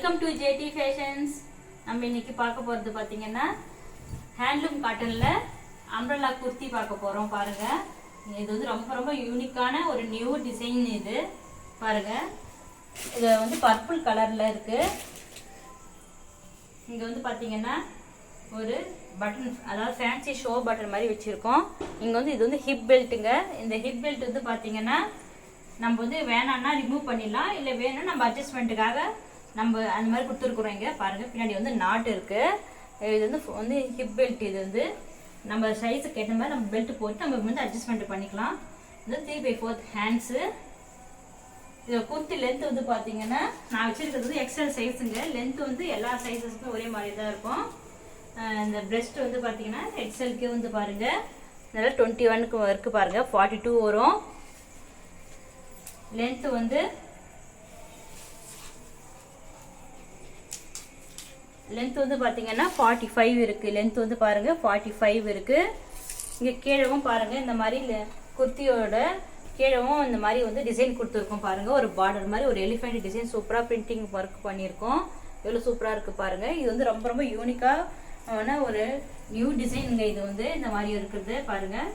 Welcome to JD fashions. நம்ம இன்னைக்கு பார்க்க போகிறது பார்த்தீங்கன்னா ஹேண்ட்லூம் காட்டனில் அம்ப்ரெல்லா குர்த்தி பார்க்க போகிறோம். பாருங்கள், இது வந்து ரொம்ப ரொம்ப யூனிக்கான ஒரு நியூ டிசைன். இது பாருங்கள், இது வந்து பர்பிள் கலரில் இருக்குது. இங்கே வந்து பார்த்தீங்கன்னா ஒரு பட்டன், அதாவது ஃபேன்சி ஷோ பட்டன் மாதிரி வச்சுருக்கோம். இங்கே வந்து இது வந்து ஹிப் பெல்ட்டுங்க. இந்த ஹிப் பெல்ட் வந்து பார்த்தீங்கன்னா நம்ம வந்து வேணான்னா ரிமூவ் பண்ணிடலாம், இல்லை வேணும்னா நம்ம அட்ஜஸ்ட்மெண்ட்டுக்காக நம்ம அந்த மாதிரி கொடுத்துருக்குறோம். இங்கே பாருங்கள், பின்னாடி வந்து நாட் இருக்குது. இது வந்து ஹிப் பெல்ட். இது வந்து நம்ம சைஸுக்கு ஏற்ற மாதிரி நம்ம பெல்ட் போட்டு நம்ம வந்து அட்ஜஸ்ட்மெண்ட் பண்ணிக்கலாம். இது 3/4 ஹேண்ட்ஸு. இது குர்த்தி லென்த் வந்து பார்த்தீங்கன்னா நான் வச்சுருக்கிறது வந்து எக்ஸ்எல் சைஸுங்க. லென்த் வந்து எல்லா சைஸஸுக்கும் ஒரே மாதிரி தான் இருக்கும். இந்த பிரெஸ்ட் வந்து பார்த்தீங்கன்னா எக்ஸ்எல்கே வந்து பாருங்கள் நல்லா 21க்கு இருக்குது பாருங்கள். 42 வரும். லென்த் வந்து பார்த்தீங்கன்னா 45 இருக்குது. லென்த் வந்து பாருங்கள் 45 இருக்குது. இங்கே கீழவும் பாருங்கள், இந்த மாதிரி குர்த்தியோட கீழவும் இந்த மாதிரி வந்து டிசைன் கொடுத்துருக்கோம் பாருங்கள். ஒரு பார்டர் மாதிரி ஒரு எலிஃபெண்ட் டிசைன் சூப்பராக பிரிண்டிங் ஒர்க் பண்ணியிருக்கோம். எவ்வளோ சூப்பராக இருக்குது பாருங்கள். இது வந்து ரொம்ப ரொம்ப யூனிக்கான ஒரு நியூ டிசைனுங்க. இது வந்து இந்த மாதிரி இருக்குது பாருங்கள்.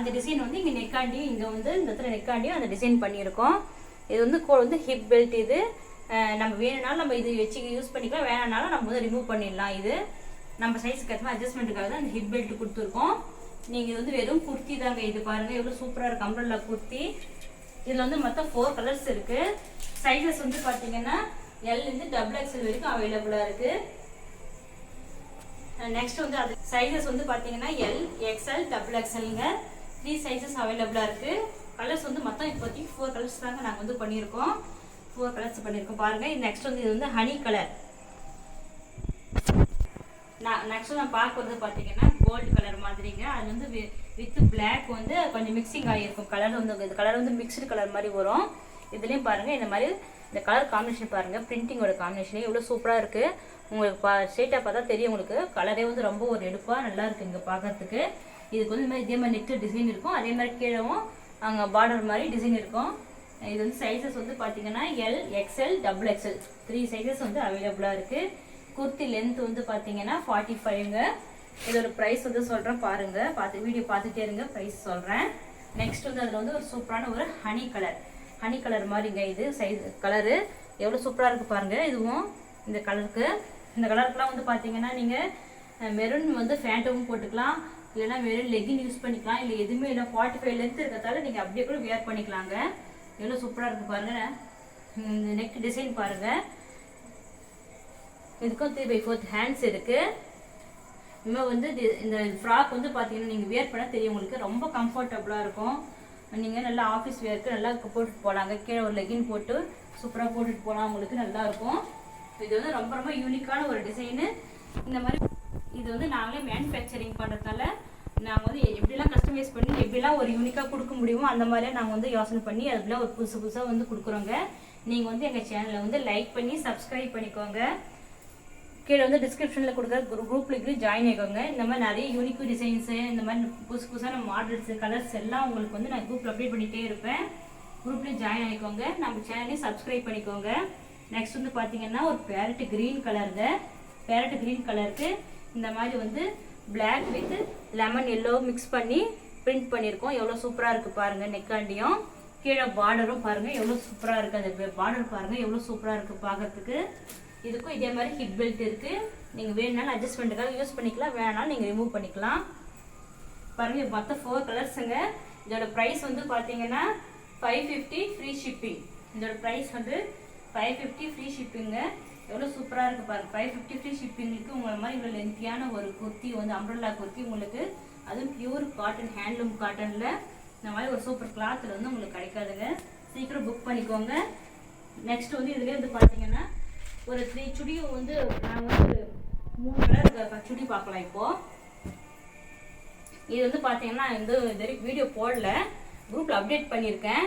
அந்த டிசைன் வந்து இங்கே நெக்காண்டியும், இங்கே வந்து இந்த இடத்துல நெக்காண்டியும் அந்த டிசைன் பண்ணியிருக்கோம். இது வந்து ஹிப் பெல்ட். இது நம்ம வேணும்னாலும் நம்ம இது வச்சு யூஸ் பண்ணிக்கலாம், வேணானாலும் நம்ம வந்து ரிமூவ் பண்ணிடலாம். இது நம்ம சைஸுக்கு ஏற்ற அட்ஜஸ்ட்மெண்ட்டுக்காக தான் அந்த ஹிப் பெல்ட் கொடுத்துருக்கோம். நீங்கள் இது வந்து வெறும் குர்த்தி தாங்க. இது பாருங்கள் எவ்வளோ சூப்பராக இருக்குது அம்ப்ரெல்லா குர்த்தி. இதில் வந்து மொத்தம் 4 கலர்ஸ் இருக்குது. சைஸஸ் வந்து பார்த்தீங்கன்னா எல்லேருந்து XXL வரைக்கும் அவைலபிளாக இருக்குது. நெக்ஸ்ட் வந்து அது சைஸஸ் வந்து பார்த்தீங்கன்னா L, XL, XXLங்க 3 சைஸஸ் அவைலபிளாக இருக்குது. கலர்ஸ் வந்து மொத்தம் இப்போதைக்கு 4 கலர்ஸ் தாங்க நாங்கள் வந்து பண்ணியிருக்கோம். 4 கலர்ஸ் பண்ணியிருக்கோம் பாருங்கள். நெக்ஸ்ட் வந்து இது வந்து ஹனி கலர். நெக்ஸ்ட் நான் பார்க்குறது பார்த்தீங்கன்னா கோல்டு கலர் மாதிரிங்க. அது வந்து வித் பிளாக் வந்து கொஞ்சம் மிக்சிங் ஆகியிருக்கும். கலர் வந்து இந்த கலர் வந்து மிக்ஸ்டு கலர் மாதிரி வரும். இதுலேயும் பாருங்கள் இந்த மாதிரி இந்த கலர் காம்பினேஷன் பாருங்கள். பிரிண்டிங்கோட காம்பினேஷனே எவ்வளோ சூப்பராக இருக்குது. உங்களுக்கு ஸ்ட்ரெயிட்டாக பார்த்தா தெரியும். உங்களுக்கு கலரே வந்து ரொம்ப ஒரு எடுப்பாக நல்லா இருக்குது இங்கே பார்க்கறதுக்கு. இதுக்கு வந்து இதே மாதிரி நெக்ஸ்ட் டிசைன் இருக்கும். அதே மாதிரி கீழவும் அங்கே பார்டர் மாதிரி டிசைன் இருக்கும். இது வந்து சைஸஸ் வந்து பார்த்தீங்கன்னா L, XL, XXL 3 சைஸஸ் வந்து அவைலபிளாக இருக்குது. குர்த்தி லென்த் வந்து பார்த்தீங்கன்னா 45ங்க. இதோட ப்ரைஸ் வந்து சொல்கிறேன் பாருங்கள். வீடியோ பார்த்துட்டே இருங்க, ப்ரைஸ் சொல்கிறேன். நெக்ஸ்ட் வந்து அதில் வந்து ஒரு சூப்பரான ஒரு ஹனி கலர் மாதிரிங்க. இது சைஸ் கலரு எவ்வளோ சூப்பராக இருக்குது பாருங்கள். இதுவும் இந்த கலருக்குலாம் வந்து பார்த்தீங்கன்னா நீங்கள் மெரூன் வந்து ஃபேண்ட்டும் போட்டுக்கலாம், இல்லைன்னா மெரூன் லெகின் யூஸ் பண்ணிக்கலாம், இல்லை எதுவுமே இல்லை. 45 லென்த் இருக்கிறதால நீங்கள் அப்படியே கூட வியர் பண்ணிக்கலாங்க. எவ்வளோ சூப்பராக இருக்குது பாருங்கள். இந்த நெக் டிசைன் பாருங்கள். இதுக்கும் 3/4 ஹேண்ட்ஸ் இருக்குது. இன்னும் வந்து இந்த ஃப்ராக் வந்து பார்த்தீங்கன்னா நீங்கள் வியர் பண்ண தெரியும், உங்களுக்கு ரொம்ப கம்ஃபர்டபுளாக இருக்கும். நீங்கள் நல்லா ஆஃபீஸ் வியருக்கு நல்லா போட்டுட்டு போகலாங்க. கீழே ஒரு லெகின் போட்டு சூப்பராக போட்டுட்டு போகலாம், உங்களுக்கு நல்லாயிருக்கும். இது வந்து ரொம்ப ரொம்ப யூனிக்கான ஒரு டிசைனு. இந்த மாதிரி இது வந்து நாங்களே மேனுஃபேக்சரிங் பண்ணுறதால நாங்கள் வந்து எப்படிலாம் கஸ்டமைஸ் பண்ணி எப்படிலாம் ஒரு யூனிக்காக கொடுக்க முடியுமோ அந்த மாதிரியே நாங்கள் வந்து யோசனை பண்ணி அதுக்குலாம் ஒரு புதுசாக வந்து கொடுக்குறோங்க. நீங்கள் வந்து எங்கள் சேனலை வந்து லைக் பண்ணி சப்ஸ்கிரைப் பண்ணிக்கோங்க. கீழே வந்து டிஸ்கிரிப்ஷனில் கொடுக்குற குரூப்லேயும் ஜாயின் ஆகிக்கோங்க. இந்த மாதிரி நிறைய யூனிக் டிசைன்ஸு, இந்த மாதிரி புதுசான மாடல்ஸு, கலர்ஸ் எல்லாம் உங்களுக்கு வந்து நான் குரூப்பில் அப்டேட் பண்ணிகிட்டே இருப்பேன். குரூப்லேயும் ஜாயின் ஆகிக்கோங்க. நம்ம சேனலையும் சப்ஸ்கிரைப் பண்ணிக்கோங்க. நெக்ஸ்ட் வந்து பார்த்தீங்கன்னா ஒரு பேரட் க்ரீன் கலருங்க. பேரட் க்ரீன் கலருக்கு இந்த மாதிரி வந்து black with lemon yellow mix பண்ணி பிரிண்ட் பண்ணியிருக்கோம். எவ்வளோ சூப்பராக இருக்குது பாருங்கள். நெக்காண்டியும் கீழே பார்டரும் பாருங்கள் எவ்வளோ சூப்பராக இருக்குது. அந்த பார்டர் பாருங்கள் எவ்வளோ சூப்பராக இருக்குது பார்க்குறதுக்கு. இதுக்கும் இதே மாதிரி ஹிப் பெல்ட் இருக்குது. நீங்கள் வேணுனாலும் அட்ஜஸ்ட்மெண்ட்டுக்காக யூஸ் பண்ணிக்கலாம், வேணாலும் நீங்கள் ரிமூவ் பண்ணிக்கலாம். பாருங்கள் மொத்தம் 4 கலர்ஸுங்க. இதோட ப்ரைஸ் வந்து பார்த்தீங்கன்னா 550 ஃப்ரீ ஷிப்பிங். இதோட ப்ரைஸ் வந்து 550 ஃப்ரீ ஷிப்பிங்க. எவ்வளோ சூப்பராக இருக்குது பாருங்கள். 550 ஃப்ரீ ஷிப்பிங்க்கு உங்களை மாதிரி இவ்வளோ லென்த்தியான ஒரு குர்த்தி வந்து அம்ப்ரெல்லா குர்த்தி உங்களுக்கு, அதுவும் பியூர் காட்டன் ஹேண்ட்லூம் காட்டனில் இந்த மாதிரி ஒரு சூப்பர் கிளாத்தில் வந்து உங்களுக்கு கிடைக்காதுங்க. சீக்கிரம் புக் பண்ணிக்கோங்க. நெக்ஸ்ட் வந்து இதுலேயே வந்து பார்த்தீங்கன்னா ஒரு 3 சுடியும் வந்து நாங்கள் வந்து 3 கலர் சுடி பார்க்கலாம். இப்போது இது வந்து பார்த்தீங்கன்னா வந்து இது வரைக்கும் வீடியோ போடல, குரூப்பில் அப்டேட் பண்ணியிருக்கேன்.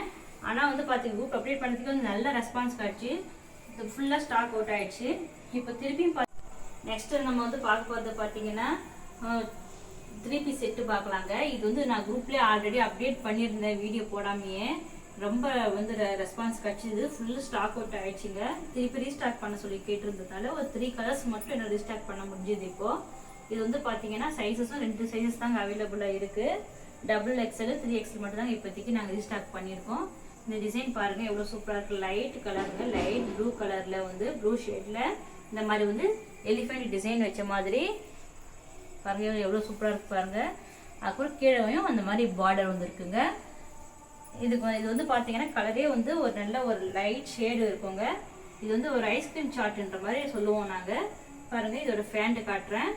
ஆனால் வந்து பார்த்தீங்கன்னா குரூப் அப்டேட் பண்ணுறதுக்கு வந்து நல்ல ரெஸ்பான்ஸ் கிடச்சி இது ஃபுல்லாக ஸ்டாக் அவுட் ஆகிடுச்சு. இப்போ திருப்பியும் நெக்ஸ்ட்டு நம்ம வந்து பார்க்க போகிறது பார்த்தீங்கன்னா 3 பீஸ் செட்டு பார்க்கலாங்க. இது வந்து நான் குரூப்லேயே ஆல்ரெடி அப்டேட் பண்ணியிருந்தேன் வீடியோ போடாமையே. ரொம்ப வந்து ரெஸ்பான்ஸ் கிடச்சிது. ஃபுல்லு ஸ்டாக் அவுட் ஆயிடுச்சுங்க. திருப்பி ரீஸ்டாக் பண்ண சொல்லி கேட்டிருந்ததுனால ஒரு 3 கலர்ஸ் மட்டும் என்ன ரீஸ்டாக் பண்ண முடிஞ்சுது. இப்போது இது வந்து பார்த்தீங்கன்னா சைஸஸும் 2 சைஸஸ் தாங்க அவைலபிளாக இருக்குது. XXL 3XL மட்டும் தாங்க இப்போதைக்கு நாங்கள் ரீஸ்டாக் பண்ணியிருக்கோம். இந்த டிசைன் பாருங்கள் எவ்வளோ சூப்பராக இருக்குது. லைட் கலருங்க, லைட் ப்ளூ கலரில் வந்து ப்ளூ ஷேடில் இந்த மாதிரி வந்து எலிஃபெண்ட் டிசைன் வச்ச மாதிரி பாருங்கள் எவ்வளோ சூப்பராக இருக்குது பாருங்கள். அப்புறம் கீழேயும் அந்த மாதிரி பார்டர் வந்து இருக்குங்க. இது வந்து பார்த்தீங்கன்னா கலரே வந்து ஒரு நல்ல ஒரு லைட் ஷேடு இருக்குங்க. இது வந்து ஒரு ஐஸ்கிரீம் சார்ட்ன்ற மாதிரி சொல்லுவோம் நாங்கள். பாருங்கள் இதோட ஃபேண்ட் காட்டுறேன்.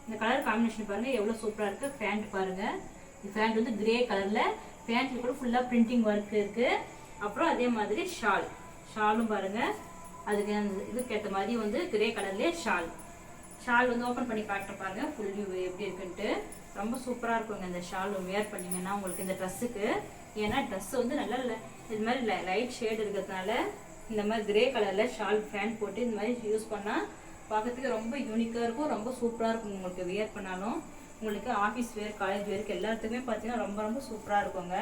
இந்த கலர் காம்பினேஷன் பாருங்கள் எவ்வளோ சூப்பராக இருக்குது. ஃபேண்ட் பாருங்கள், இந்த ஃபேண்ட் வந்து கிரே கலரில், ஃபேண்ட்டில் கூட ஃபுல்லாக பிரிண்டிங் ஒர்க் இருக்குது. அப்புறம் அதே மாதிரி ஷாலும் பாருங்கள் அதுக்கு இதுக்கு ஏற்ற மாதிரி வந்து கிரே கலர்லேயே ஷால் வந்து ஓப்பன் பண்ணி காட்டுற பாருங்க ஃபுல் வியூ எப்படி இருக்குன்ட்டு. ரொம்ப சூப்பராக இருக்குங்க இந்த ஷால் வேர் பண்ணிங்கன்னா உங்களுக்கு இந்த ட்ரெஸ்ஸுக்கு. ஏன்னா ட்ரெஸ் வந்து நல்லா இது மாதிரி லைட் ஷேடு இருக்கிறதுனால இந்த மாதிரி கிரே கலரில் ஷால் ஃபேண்ட் போட்டு இந்த மாதிரி யூஸ் பண்ணால் பார்க்கறதுக்கு ரொம்ப யூனிக்காக இருக்கும், ரொம்ப சூப்பராக இருக்கும். உங்களுக்கு வேர் பண்ணாலும் உங்களுக்கு ஆஃபீஸ் வேர், காலேஜ் வேருக்கு எல்லாத்துக்குமே பார்த்தீங்கன்னா ரொம்ப ரொம்ப சூப்பராக இருக்குங்க.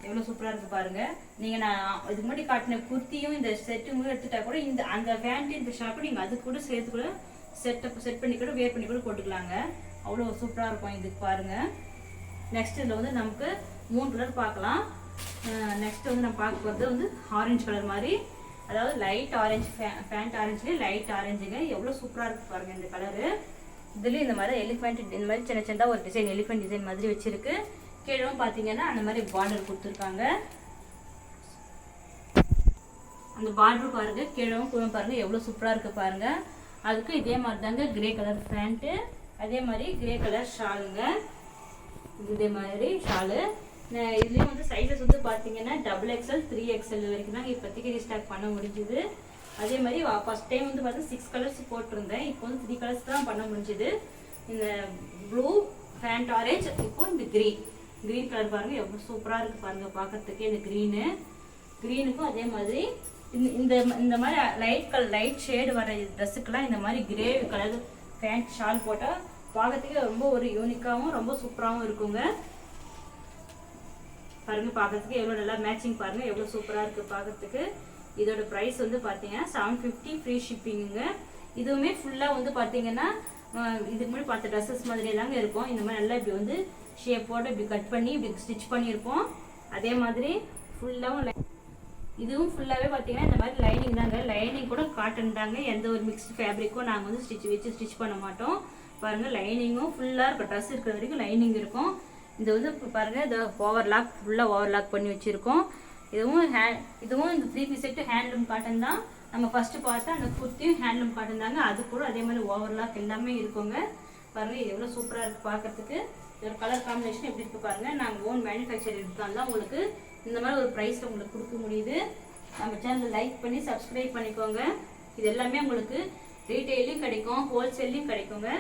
எவ்வளோ சூப்பராக இருக்குது பாருங்கள். நீங்கள் நான் இதுக்கு முன்னாடி காட்டின குர்த்தியும் இந்த செட்டும் எடுத்துட்டா கூட இந்த அந்த பேண்ட்டு இந்த ஷாப்பும் நீங்கள் அது கூட சேர்த்து கூட செட் பண்ணி கூட வேர் பண்ணி கூட போட்டுக்கலாங்க. அவ்வளோ சூப்பராக இருக்கும் இதுக்கு பாருங்கள். நெக்ஸ்ட் இதில் வந்து நமக்கு 3 கலர் பார்க்கலாம். நெக்ஸ்ட் வந்து நம்ம பார்க்க போகிறது வந்து ஆரஞ்சு கலர் மாதிரி, அதாவது லைட் ஆரஞ்சு, பேண்ட் ஆரஞ்சுலேயே லைட் ஆரஞ்சுங்க. எவ்வளோ சூப்பராக இருக்குது பாருங்கள் இந்த கலரு. இதுலேயும் இந்த மாதிரி எலிஃபெண்ட் இந்த மாதிரி சின்ன சின்னதாக ஒரு டிசைன் எலிஃபெண்ட் டிசைன் மாதிரி வச்சுருக்கு. கீழவும் பார்த்தீங்கன்னா அந்த மாதிரி பார்டர் கொடுத்துருக்காங்க. அந்த பார்டர் பாருங்க, கீழவும் பாருங்க எவ்வளோ சூப்பராக இருக்கு பாருங்க. அதுக்கு இதே மாதிரி தாங்க கிரே கலர் பேண்ட்டு, அதே மாதிரி கிரே கலர் ஷாலுங்க. இதே மாதிரி ஷாலு. இதுலேயும் வந்து சைஸஸ் வந்து பார்த்தீங்கன்னா XXL 3XL வரைக்கும் தாங்க இப்போதைக்கு ரீஸ்டாக் பண்ண முடிஞ்சுது. அதே மாதிரி ஃபர்ஸ்ட் டைம் வந்து பார்த்தா 6 கலர்ஸ் போட்டிருந்தேன். இப்போ வந்து 3 கலர்ஸ் தான் பண்ண முடிஞ்சுது. இந்த ப்ளூ, பேண்ட் ஆரஞ்சு, இப்போ இந்த க்ரீன் கலர் பாருங்க எவ்வளோ சூப்பராக இருக்குது பாருங்க பார்க்கறதுக்கு. இந்த க்ரீனுக்கும் அதே மாதிரி இந்த மாதிரி லைட் ஷேடு வர ட்ரெஸ்ஸுக்கெல்லாம் இந்த மாதிரி கிரே கலர் பேண்ட் ஷால் போட்டால் பார்க்கறதுக்கு ரொம்ப ஒரு யூனிக்காகவும் ரொம்ப சூப்பராகவும் இருக்குங்க. பாருங்க பார்க்கறதுக்கு எவ்வளோ நல்லா மேட்சிங் பாருங்க எவ்வளோ சூப்பராக இருக்குது பார்க்கறதுக்கு. இதோட ப்ரைஸ் வந்து பார்த்தீங்கன்னா 750 ஃப்ரீ ஷிப்பிங்குங்க. இதுவுமே ஃபுல்லாக வந்து பார்த்தீங்கன்னா இதுக்கு முன்னாடி பார்த்த ட்ரெஸ்ஸஸ் மாதிரி தாங்க இருக்கும். இந்த மாதிரி நல்லா இப்படி வந்து ஷேப்போட இப்படி கட் பண்ணி இப்படி ஸ்டிச் பண்ணியிருப்போம். அதே மாதிரி ஃபுல்லாகவும் இதுவும் ஃபுல்லாகவே பார்த்தீங்கன்னா இந்த மாதிரி லைனிங் தாங்க. லைனிங் கூட காட்டன் தாங்க. எந்த ஒரு மிக்ஸ்டு ஃபேப்ரிக்கும் நாங்கள் வந்து ஸ்டிச் பண்ண மாட்டோம். பாருங்கள் லைனிங்கும் ஃபுல்லாக இருக்கும். ட்ரெஸ் இருக்கிற வரைக்கும் லைனிங் இருக்கும். இது வந்து பாருங்கள் இந்த ஓவர்லாக் ஃபுல்லாக ஓவர்லாக் பண்ணி வச்சுருக்கோம். இதுவும் இந்த 3 பீஸ் செட்டு ஹேண்ட்லூம் காட்டன் தான். நம்ம ஃபஸ்ட்டு பார்த்தா அந்த குர்த்தியும் ஹேண்ட்லூம் காட்டன் தாங்க. அது கூட அதே மாதிரி ஓவர்லாக் எல்லாமே இருக்குங்க. பாருங்கள் இது எவ்வளோ சூப்பராக இருக்குது பார்க்கறதுக்கு. இதோட கலர் காம்பினேஷன் எப்படி இருக்குது பாருங்கள். நாங்கள் ஓன் மேனுஃபேக்சர் இருக்காங்க தான் உங்களுக்கு இந்த மாதிரி ஒரு ப்ரைஸில் உங்களுக்கு கொடுக்க முடியுது. நம்ம சேனலை லைக் பண்ணி சப்ஸ்கிரைப் பண்ணிக்கோங்க. இது எல்லாமே உங்களுக்கு ரீட்டெயிலையும் கிடைக்கும், ஹோல்சேல்லையும் கிடைக்குங்க.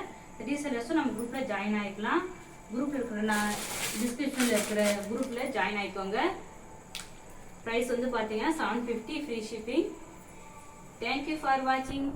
ரீசெல்லர்ஸும் நம்ம குரூப்பில் ஜாயின் ஆகிக்கலாம். குரூப்பில் இருக்கிற நான் டிஸ்கிரிப்ஷனில் இருக்கிற குரூப்பில் ஜாயின் ஆகிக்கோங்க. ப்ரைஸ் வந்து பார்த்தீங்கன்னா 750 ஃப்ரீ ஷிப்பிங். தேங்க்யூ ஃபார் வாட்சிங்.